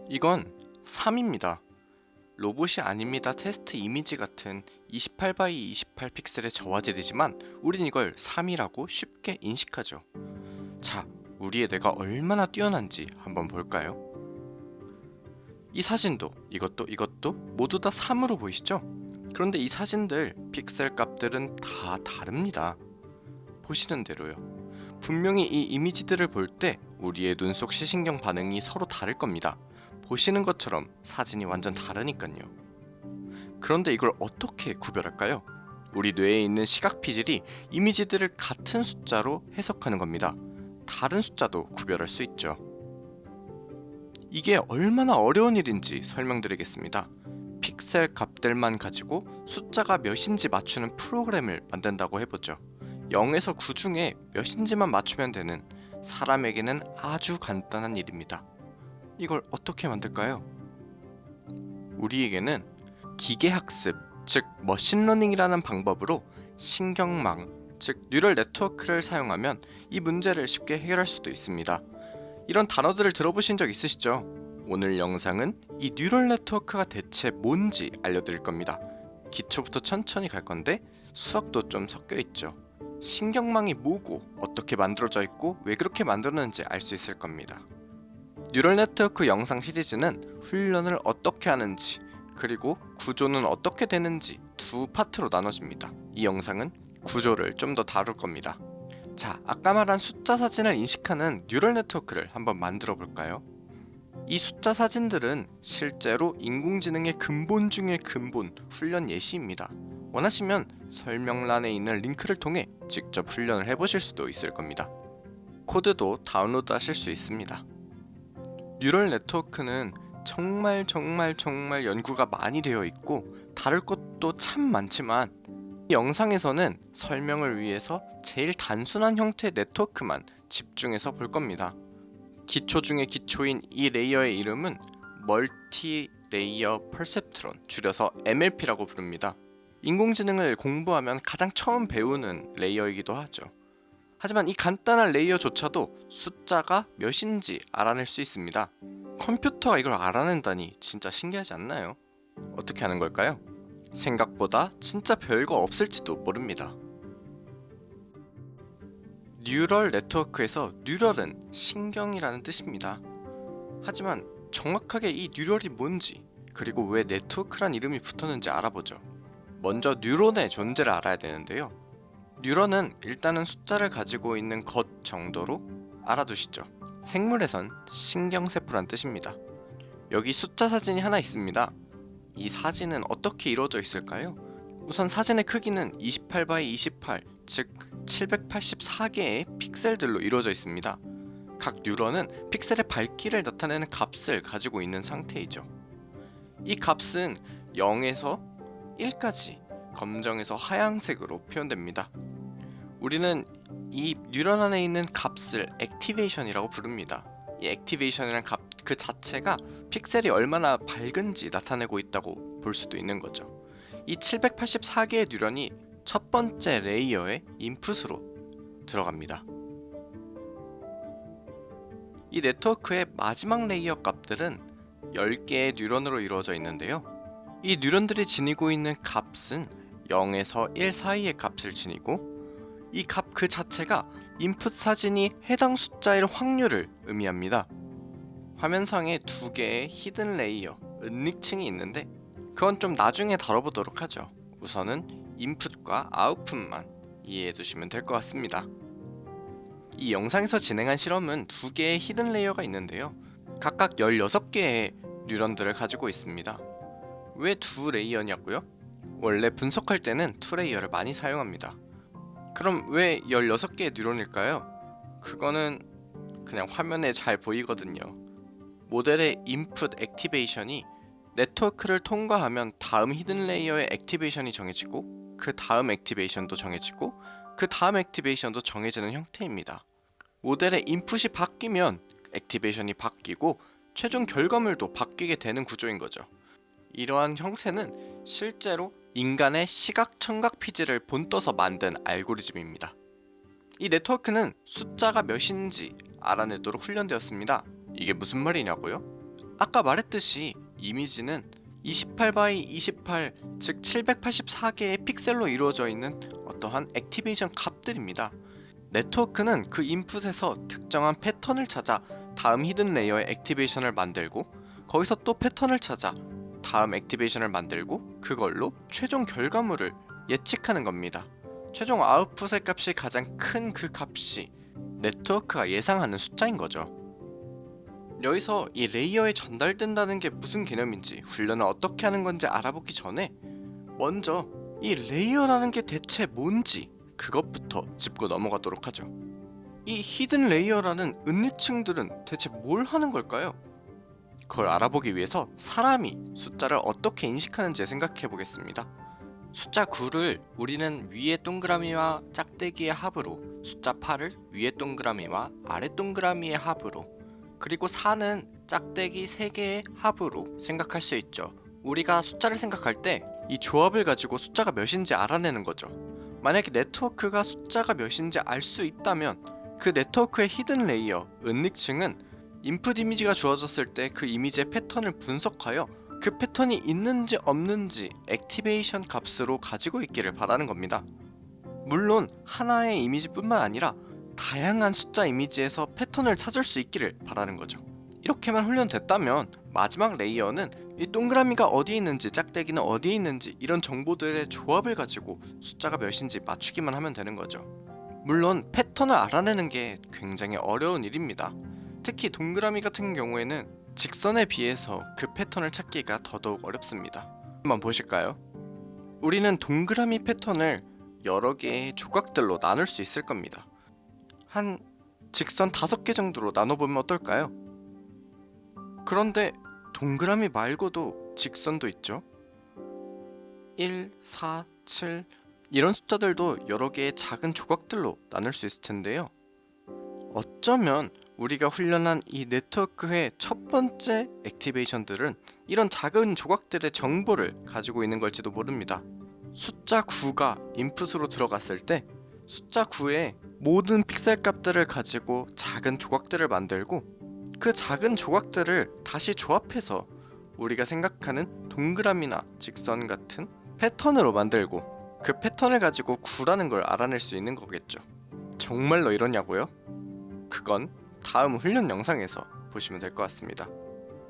이건 3입니다. 로봇이 아닙니다 테스트 이미지 같은 28 x 28 픽셀의 저화질이지만 우린 이걸 3이라고 쉽게 인식하죠. 자, 우리의 뇌가 얼마나 뛰어난지 한번 볼까요? 이 사진도 이것도 모두 다 3으로 보이시죠? 그런데 이 사진들 픽셀 값들은 다 다릅니다. 보시는 대로요. 분명히 이 이미지들을 볼 때 우리의 눈 속 시신경 반응이 서로 다를 겁니다. 보시는 것처럼 사진이 완전 다르니까요. 그런데 이걸 어떻게 구별할까요? 우리 뇌에 있는 시각 피질이 이미지들을 같은 숫자로 해석하는 겁니다. 다른 숫자도 구별할 수 있죠. 이게 얼마나 어려운 일인지 설명드리겠습니다. 픽셀 값들만 가지고 숫자가 몇인지 맞추는 프로그램을 만든다고 해보죠. 0에서 9 중에 몇인지만 맞추면 되는 사람에게는 아주 간단한 일입니다. 이걸 어떻게 만들까요? 우리에게는 기계학습, 즉 머신러닝이라는 방법으로 신경망, 즉 뉴럴 네트워크를 사용하면 이 문제를 쉽게 해결할 수도 있습니다. 이런 단어들을 들어보신 적 있으시죠? 오늘 영상은 이 뉴럴 네트워크가 대체 뭔지 알려드릴 겁니다. 기초부터 천천히 갈 건데 수학도 좀 섞여 있죠. 신경망이 뭐고 어떻게 만들어져 있고 왜 그렇게 만들었는지 알 수 있을 겁니다. 뉴럴 네트워크 영상 시리즈는 훈련을 어떻게 하는지 그리고 구조는 어떻게 되는지 두 파트로 나눠집니다. 이 영상은 구조를 좀 더 다룰 겁니다. 자, 아까 말한 숫자 사진을 인식하는 뉴럴 네트워크를 한번 만들어 볼까요? 이 숫자 사진들은 실제로 인공지능의 근본 중의 근본 훈련 예시입니다. 원하시면 설명란에 있는 링크를 통해 직접 훈련을 해보실 수도 있을 겁니다. 코드도 다운로드 하실 수 있습니다. 뉴럴 네트워크는 정말 연구가 많이 되어 있고 다룰 것도 참 많지만 이 영상에서는 설명을 위해서 제일 단순한 형태의 네트워크만 집중해서 볼 겁니다. 기초 중의 기초인 이 레이어의 이름은 멀티 레이어 퍼셉트론, 줄여서 MLP라고 부릅니다. 인공지능을 공부하면 가장 처음 배우는 레이어이기도 하죠. 하지만 이 간단한 레이어조차도 숫자가 몇인지 알아낼 수 있습니다. 컴퓨터가 이걸 알아낸다니 진짜 신기하지 않나요? 어떻게 하는 걸까요? 생각보다 진짜 별거 없을지도 모릅니다. 뉴럴 네트워크에서 뉴럴은 신경이라는 뜻입니다. 하지만 정확하게 이 뉴럴이 뭔지 그리고 왜 네트워크란 이름이 붙었는지 알아보죠. 먼저 뉴런의 존재를 알아야 되는데요. 뉴런은 일단은 숫자를 가지고 있는 것 정도로 알아두시죠. 생물에선 신경세포란 뜻입니다. 여기 숫자 사진이 하나 있습니다. 이 사진은 어떻게 이루어져 있을까요? 우선 사진의 크기는 28 x 28, 즉 784개의 픽셀들로 이루어져 있습니다. 각 뉴런은 픽셀의 밝기를 나타내는 값을 가지고 있는 상태이죠. 이 값은 0에서 1까지 검정에서 하얀색으로 표현됩니다. 우리는 이 뉴런 안에 있는 값을 액티베이션이라고 부릅니다. 이 액티베이션이라는 값 그 자체가 픽셀이 얼마나 밝은지 나타내고 있다고 볼 수도 있는 거죠. 이 784개의 뉴런이 첫 번째 레이어의 인풋으로 들어갑니다. 이 네트워크의 마지막 레이어 값들은 10개의 뉴런으로 이루어져 있는데요. 이 뉴런들이 지니고 있는 값은 0에서 1 사이의 값을 지니고 이 값 그 자체가 인풋 사진이 해당 숫자일 확률을 의미합니다. 화면상에 두 개의 히든 레이어, 은닉층이 있는데 그건 좀 나중에 다뤄보도록 하죠. 우선은 인풋과 아웃풋만 이해해 두시면 될 것 같습니다. 이 영상에서 진행한 실험은 두 개의 히든 레이어가 있는데요. 각각 16개의 뉴런들을 가지고 있습니다. 왜 두 레이어냐고요? 원래 분석할 때는 투 레이어를 많이 사용합니다. 그럼 왜 16개의 뉴런일까요? 그거는 그냥 화면에 잘 보이거든요. 모델의 인풋 액티베이션이 네트워크를 통과하면 다음 히든 레이어의 액티베이션이 정해지고 그 다음 액티베이션도 정해지고 그 다음 액티베이션도 정해지는 형태입니다. 모델의 인풋이 바뀌면 액티베이션이 바뀌고 최종 결과물도 바뀌게 되는 구조인 거죠. 이러한 형태는 실제로 인간의 시각 청각 피질을 본떠서 만든 알고리즘입니다. 이 네트워크는 숫자가 몇인지 알아내도록 훈련되었습니다. 이게 무슨 말이냐고요? 아까 말했듯이 이미지는 28 x 28, 즉 784개의 픽셀로 이루어져 있는 어떠한 액티베이션 값들입니다. 네트워크는 그 인풋에서 특정한 패턴을 찾아 다음 히든 레이어의 액티베이션을 만들고, 거기서 또 패턴을 찾아 다음 액티베이션을 만들고, 그걸로 최종 결과물을 예측하는 겁니다. 최종 아웃풋의 값이 가장 큰 그 값이 네트워크가 예상하는 숫자인 거죠. 여기서 이 레이어에 전달된다는 게 무슨 개념인지, 훈련을 어떻게 하는 건지 알아보기 전에 먼저 이 레이어라는 게 대체 뭔지 그것부터 짚고 넘어가도록 하죠. 이 히든 레이어라는 은닉층들은 대체 뭘 하는 걸까요? 그걸 알아보기 위해서 사람이 숫자를 어떻게 인식하는지 생각해 보겠습니다. 숫자 9를 우리는 위의 동그라미와 짝대기의 합으로, 숫자 8을 위의 동그라미와 아래 동그라미의 합으로, 그리고 4는 짝대기 3개의 합으로 생각할 수 있죠. 우리가 숫자를 생각할 때 이 조합을 가지고 숫자가 몇인지 알아내는 거죠. 만약에 네트워크가 숫자가 몇인지 알 수 있다면 그 네트워크의 히든 레이어, 은닉층은 인풋 이미지가 주어졌을 때 그 이미지의 패턴을 분석하여 그 패턴이 있는지 없는지 액티베이션 값으로 가지고 있기를 바라는 겁니다. 물론 하나의 이미지뿐만 아니라 다양한 숫자 이미지에서 패턴을 찾을 수 있기를 바라는 거죠. 이렇게만 훈련됐다면 마지막 레이어는 이 동그라미가 어디에 있는지, 짝대기는 어디에 있는지 이런 정보들의 조합을 가지고 숫자가 몇인지 맞추기만 하면 되는 거죠. 물론 패턴을 알아내는 게 굉장히 어려운 일입니다. 특히 동그라미 같은 경우에는 직선에 비해서 그 패턴을 찾기가 더더욱 어렵습니다. 한번 보실까요? 우리는 동그라미 패턴을 여러 개의 조각들로 나눌 수 있을 겁니다. 한 직선 5개 정도로 나눠보면 어떨까요? 그런데 동그라미 말고도 직선도 있죠. 1, 4, 7 이런 숫자들도 여러 개의 작은 조각들로 나눌 수 있을 텐데요. 어쩌면 우리가 훈련한 이 네트워크의 첫 번째 액티베이션들은 이런 작은 조각들의 정보를 가지고 있는 걸지도 모릅니다. 숫자 9가 인풋으로 들어갔을 때 숫자 9의 모든 픽셀 값들을 가지고 작은 조각들을 만들고, 그 작은 조각들을 다시 조합해서 우리가 생각하는 동그라미나 직선 같은 패턴으로 만들고, 그 패턴을 가지고 9라는 걸 알아낼 수 있는 거겠죠. 정말로 이러냐고요? 그건 다음 훈련 영상에서 보시면 될 것 같습니다.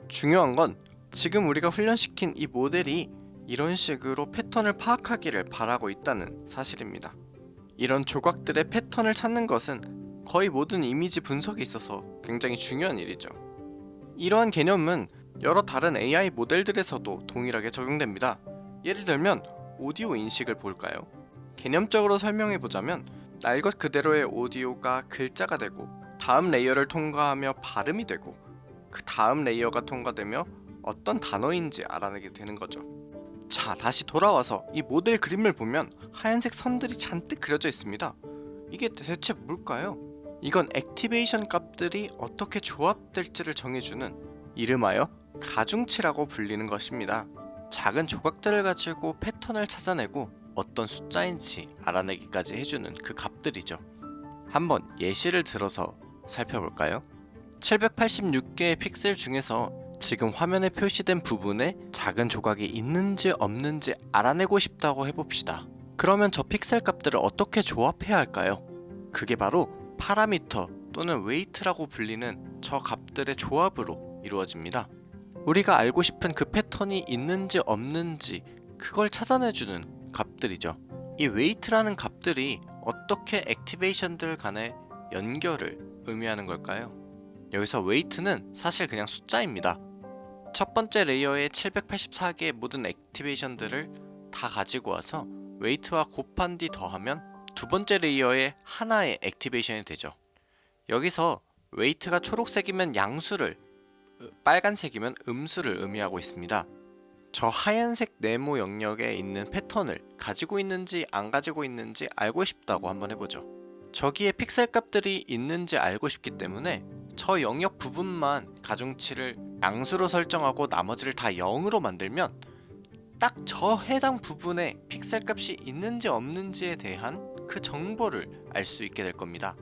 중요한 건 지금 우리가 훈련시킨 이 모델이 이런 식으로 패턴을 파악하기를 바라고 있다는 사실입니다. 이런 조각들의 패턴을 찾는 것은 거의 모든 이미지 분석에 있어서 굉장히 중요한 일이죠. 이러한 개념은 여러 다른 AI 모델들에서도 동일하게 적용됩니다. 예를 들면 오디오 인식을 볼까요? 개념적으로 설명해보자면 날 것 그대로의 오디오가 글자가 되고, 다음 레이어를 통과하며 발음이 되고, 그 다음 레이어가 통과되며 어떤 단어인지 알아내게 되는 거죠. 자, 다시 돌아와서 이 모델 그림을 보면 하얀색 선들이 잔뜩 그려져 있습니다. 이게 대체 뭘까요? 이건 액티베이션 값들이 어떻게 조합될지를 정해주는 이름하여 가중치라고 불리는 것입니다. 작은 조각들을 가지고 패턴을 찾아내고 어떤 숫자인지 알아내기까지 해주는 그 값들이죠. 한번 예시를 들어서 살펴볼까요? 786개의 픽셀 중에서 지금 화면에 표시된 부분에 작은 조각이 있는지 없는지 알아내고 싶다고 해봅시다. 그러면 저 픽셀 값들을 어떻게 조합해야 할까요? 그게 바로 파라미터 또는 웨이트라고 불리는 저 값들의 조합으로 이루어집니다. 우리가 알고 싶은 그 패턴이 있는지 없는지 그걸 찾아내주는 값들이죠. 이 웨이트라는 값들이 어떻게 액티베이션들 간의 연결을 의미하는 걸까요? 여기서 웨이트는 사실 그냥 숫자입니다. 첫 번째 레이어의 784개의 모든 액티베이션들을 다 가지고 와서 웨이트와 곱한 뒤 더하면 두 번째 레이어의 하나의 액티베이션이 되죠. 여기서 웨이트가 초록색이면 양수를, 빨간색이면 음수를 의미하고 있습니다. 저 하얀색 네모 영역에 있는 패턴을 가지고 있는지 안 가지고 있는지 알고 싶다고 한번 해보죠. 저기에 픽셀 값들이 있는지 알고 싶기 때문에 저 영역 부분만 가중치를 양수로 설정하고 나머지를 다 0으로 만들면 딱 저 해당 부분에 픽셀 값이 있는지 없는지에 대한 그 정보를 알 수 있게 될 겁니다.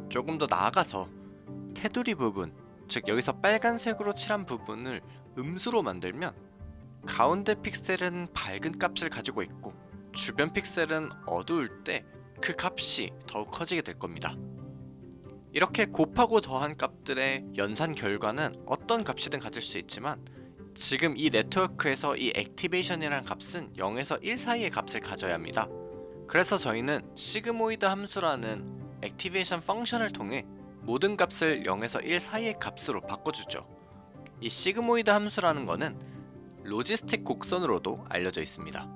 조금 더 나아가서 테두리 부분, 즉 여기서 빨간색으로 칠한 부분을 음수로 만들면 가운데 픽셀은 밝은 값을 가지고 있고 주변 픽셀은 어두울 때 그 값이 더욱 커지게 될 겁니다. 이렇게 곱하고 더한 값들의 연산 결과는 어떤 값이든 가질 수 있지만 지금 이 네트워크에서 이 액티베이션이라는 값은 0에서 1 사이의 값을 가져야 합니다. 그래서 저희는 시그모이드 함수라는 액티베이션 펑션을 통해 모든 값을 0에서 1 사이의 값으로 바꿔주죠. 이 시그모이드 함수라는 거는 로지스틱 곡선으로도 알려져 있습니다.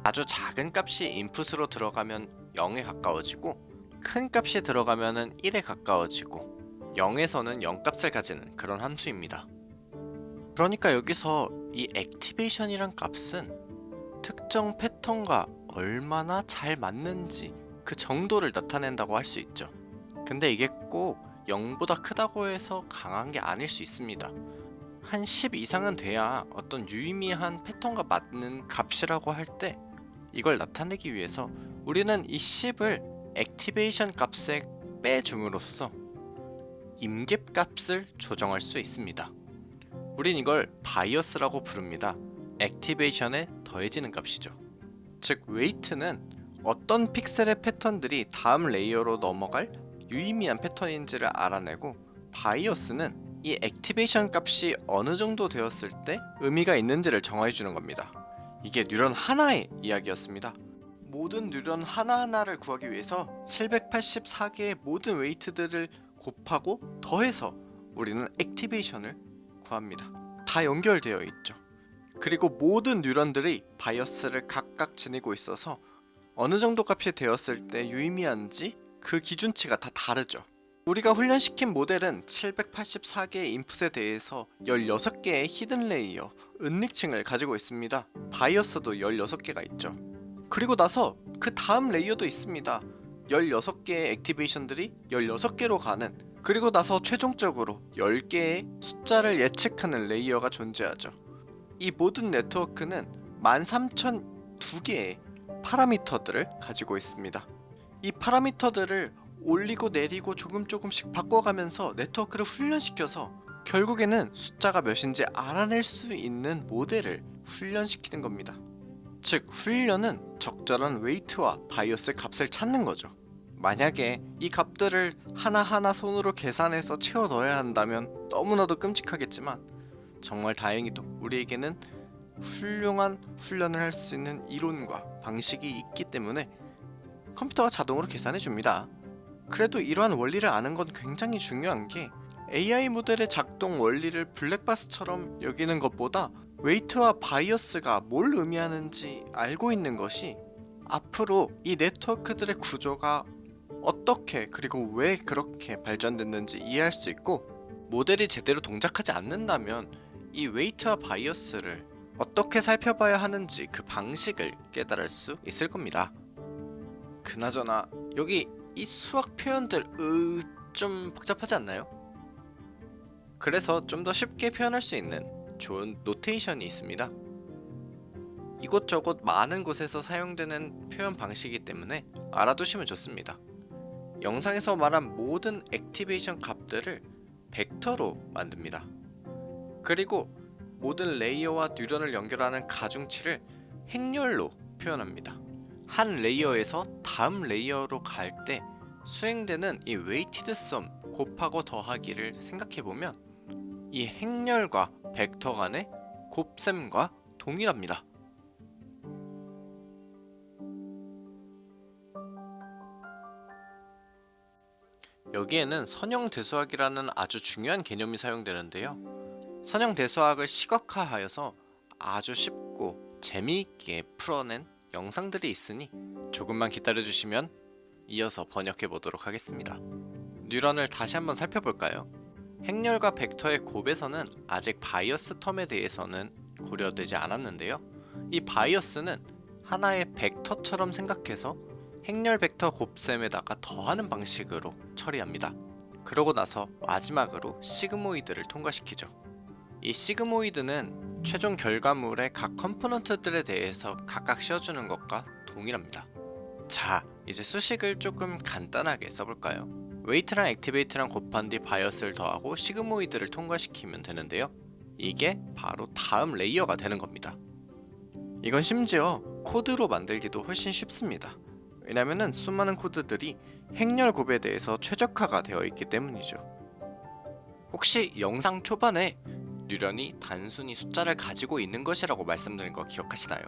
아주 작은 값이 인풋으로 들어가면 0에 가까워지고 큰 값이 들어가면 1에 가까워지고 0에서는 0값을 가지는 그런 함수입니다. 그러니까 여기서 이 액티베이션이란 값은 특정 패턴과 얼마나 잘 맞는지 그 정도를 나타낸다고 할 수 있죠. 근데 이게 꼭 0보다 크다고 해서 강한 게 아닐 수 있습니다. 한 10 이상은 돼야 어떤 유의미한 패턴과 맞는 값이라고 할 때 이걸 나타내기 위해서 우리는 이 10을 액티베이션 값에 빼줌으로써 임계 값을 조정할 수 있습니다. 우린 이걸 바이어스라고 부릅니다. 액티베이션에 더해지는 값이죠. 즉 웨이트는 어떤 픽셀의 패턴들이 다음 레이어로 넘어갈 유의미한 패턴인지를 알아내고 바이어스는 이 액티베이션 값이 어느 정도 되었을 때 의미가 있는지를 정해주는 겁니다. 이게 뉴런 하나의 이야기였습니다. 모든 뉴런 하나하나를 구하기 위해서 784개의 모든 웨이트들을 곱하고 더해서 우리는 액티베이션을 구합니다. 다 연결되어 있죠. 그리고 모든 뉴런들이 바이어스를 각각 지니고 있어서 어느 정도 값이 되었을 때 유의미한지 그 기준치가 다 다르죠. 우리가 훈련시킨 모델은 784개의 인풋에 대해서 16개의 히든 레이어, 은닉층을 가지고 있습니다. 바이어스도 16개가 있죠. 그리고 나서 그 다음 레이어도 있습니다. 16개의 액티베이션들이 16개로 가는, 그리고 나서 최종적으로 10개의 숫자를 예측하는 레이어가 존재하죠. 이 모든 네트워크는 13,002개의 파라미터들을 가지고 있습니다. 이 파라미터들을 올리고 내리고 조금씩 바꿔가면서 네트워크를 훈련시켜서 결국에는 숫자가 몇인지 알아낼 수 있는 모델을 훈련시키는 겁니다. 즉 훈련은 적절한 웨이트와 바이어스 값을 찾는 거죠. 만약에 이 값들을 하나하나 손으로 계산해서 채워 넣어야 한다면 너무나도 끔찍하겠지만 정말 다행히도 우리에게는 훌륭한 훈련을 할 수 있는 이론과 방식이 있기 때문에 컴퓨터가 자동으로 계산해 줍니다. 그래도 이러한 원리를 아는 건 굉장히 중요한 게 AI 모델의 작동 원리를 블랙박스처럼 여기는 것보다 웨이트와 바이어스가 뭘 의미하는지 알고 있는 것이 앞으로 이 네트워크들의 구조가 어떻게 그리고 왜 그렇게 발전됐는지 이해할 수 있고, 모델이 제대로 동작하지 않는다면 이 웨이트와 바이어스를 어떻게 살펴봐야 하는지 그 방식을 깨달을 수 있을 겁니다. 그나저나 여기 이 수학 표현들 좀 복잡하지 않나요? 그래서 좀 더 쉽게 표현할 수 있는 좋은 노테이션이 있습니다. 이곳저곳 많은 곳에서 사용되는 표현 방식이기 때문에 알아두시면 좋습니다. 영상에서 말한 모든 액티베이션 값들을 벡터로 만듭니다. 그리고 모든 레이어와 뉴런을 연결하는 가중치를 행렬로 표현합니다. 한 레이어에서 다음 레이어로 갈 때 수행되는 이 웨이티드 썸 곱하고 더하기를 생각해보면 이 행렬과 벡터 간의 곱셈과 동일합니다. 여기에는 선형대수학이라는 아주 중요한 개념이 사용되는데요. 선형대수학을 시각화하여서 아주 쉽고 재미있게 풀어낸 영상들이 있으니 조금만 기다려주시면 이어서 번역해 보도록 하겠습니다. 뉴런을 다시 한번 살펴볼까요? 행렬과 벡터의 곱에서는 아직 바이어스 텀에 대해서는 고려되지 않았는데요. 이 바이어스는 하나의 벡터처럼 생각해서 행렬 벡터 곱셈에다가 더하는 방식으로 처리합니다. 그러고 나서 마지막으로 시그모이드를 통과시키죠. 이 시그모이드는 최종 결과물의 각 컴포넌트들에 대해서 각각 씌워주는 것과 동일합니다. 자, 이제 수식을 조금 간단하게 써볼까요? 웨이트랑 액티베이트랑 곱한 뒤 바이어스를 더하고 시그모이드를 통과시키면 되는데요. 이게 바로 다음 레이어가 되는 겁니다. 이건 심지어 코드로 만들기도 훨씬 쉽습니다. 왜냐면은 수많은 코드들이 행렬 곱에 대해서 최적화가 되어 있기 때문이죠. 혹시 영상 초반에 뉴런이 단순히 숫자를 가지고 있는 것이라고 말씀드린 거 기억하시나요?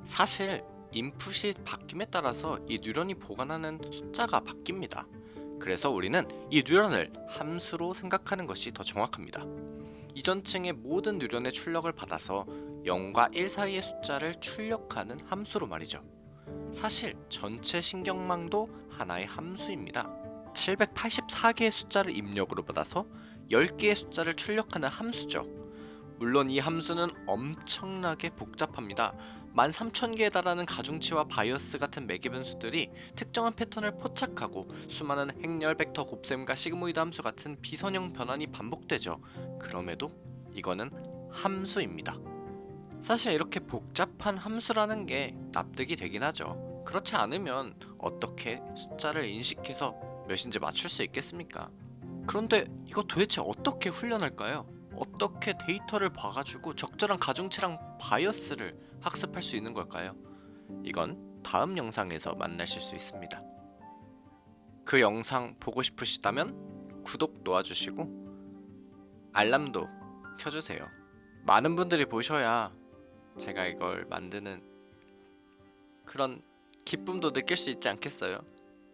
사실 인풋이 바뀜에 따라서 이 뉴런이 보관하는 숫자가 바뀝니다. 그래서 우리는 이 뉴런을 함수로 생각하는 것이 더 정확합니다. 이전 층의 모든 뉴런의 출력을 받아서 0과 1 사이의 숫자를 출력하는 함수로 말이죠. 사실 전체 신경망도 하나의 함수입니다. 784개의 숫자를 입력으로 받아서 10개의 숫자를 출력하는 함수죠. 물론 이 함수는 엄청나게 복잡합니다. 13,000개에 달하는 가중치와 바이어스 같은 매개 변수들이 특정한 패턴을 포착하고 수많은 행렬 벡터 곱셈과 시그모이드 함수 같은 비선형 변환이 반복되죠. 그럼에도 이거는 함수입니다. 사실 이렇게 복잡한 함수라는 게 납득이 되긴 하죠. 그렇지 않으면 어떻게 숫자를 인식해서 몇인지 맞출 수 있겠습니까? 그런데 이거 도대체 어떻게 훈련할까요? 어떻게 데이터를 봐가지고 적절한 가중치랑 바이어스를 학습할 수 있는 걸까요? 이건 다음 영상에서 만나실 수 있습니다. 그 영상 보고 싶으시다면 구독 놓아주시고 알람도 켜주세요. 많은 분들이 보셔야 제가 이걸 만드는 그런 기쁨도 느낄 수 있지 않겠어요?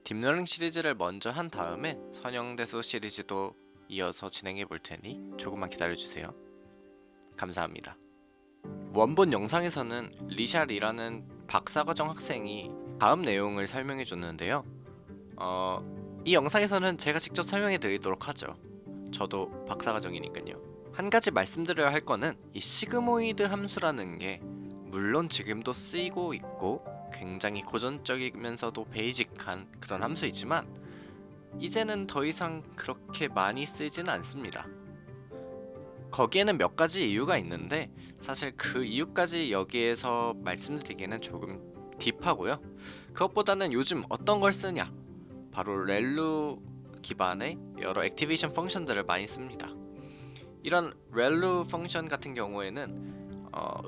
딥러닝 시리즈를 먼저 한 다음에 선형대수 시리즈도 이어서 진행해 볼 테니 조금만 기다려주세요. 감사합니다. 원본 영상에서는 리샬이라는 박사과정 학생이 다음 내용을 설명해 줬는데요. 이 영상에서는 제가 직접 설명해 드리도록 하죠. 저도 박사과정이니까요. 한 가지 말씀드려야 할 거는 이 시그모이드 함수라는 게 물론 지금도 쓰이고 있고 굉장히 고전적이면서도 베이직한 그런 함수이지만 이제는 더 이상 그렇게 많이 쓰이지는 않습니다. 거기에는 몇 가지 이유가 있는데 사실 그 이유까지 여기에서 말씀드리기에는 조금 딥하고요. 그것보다는 요즘 어떤 걸 쓰냐? 바로 렐루 기반의 여러 액티베이션 펑션들을 많이 씁니다. 이런 렐루 펑션 같은 경우에는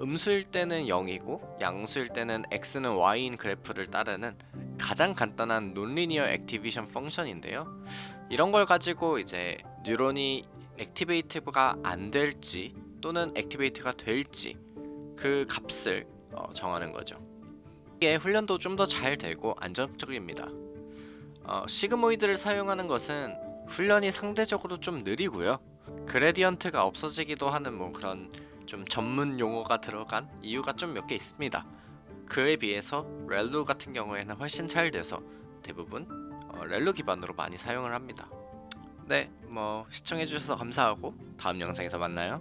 음수일 때는 0이고 양수일 때는 x는 y인 그래프를 따르는 가장 간단한 논리니어 액티베이션 펑션인데요. 이런 걸 가지고 이제 뉴런이 액티베이트가 안 될지 또는 액티베이트가 될지 그 값을 정하는 거죠. 이게 훈련도 좀 더 잘 되고 안정적입니다. 시그모이드를 사용하는 것은 훈련이 상대적으로 좀 느리고요. 그레디언트가 없어지기도 하는 뭐 그런 좀 전문 용어가 들어간 이유가 좀 몇 개 있습니다. 그에 비해서 렐루 같은 경우에는 훨씬 잘 돼서 대부분 렐루 기반으로 많이 사용을 합니다. 네, 뭐 시청해주셔서 감사하고 다음 영상에서 만나요.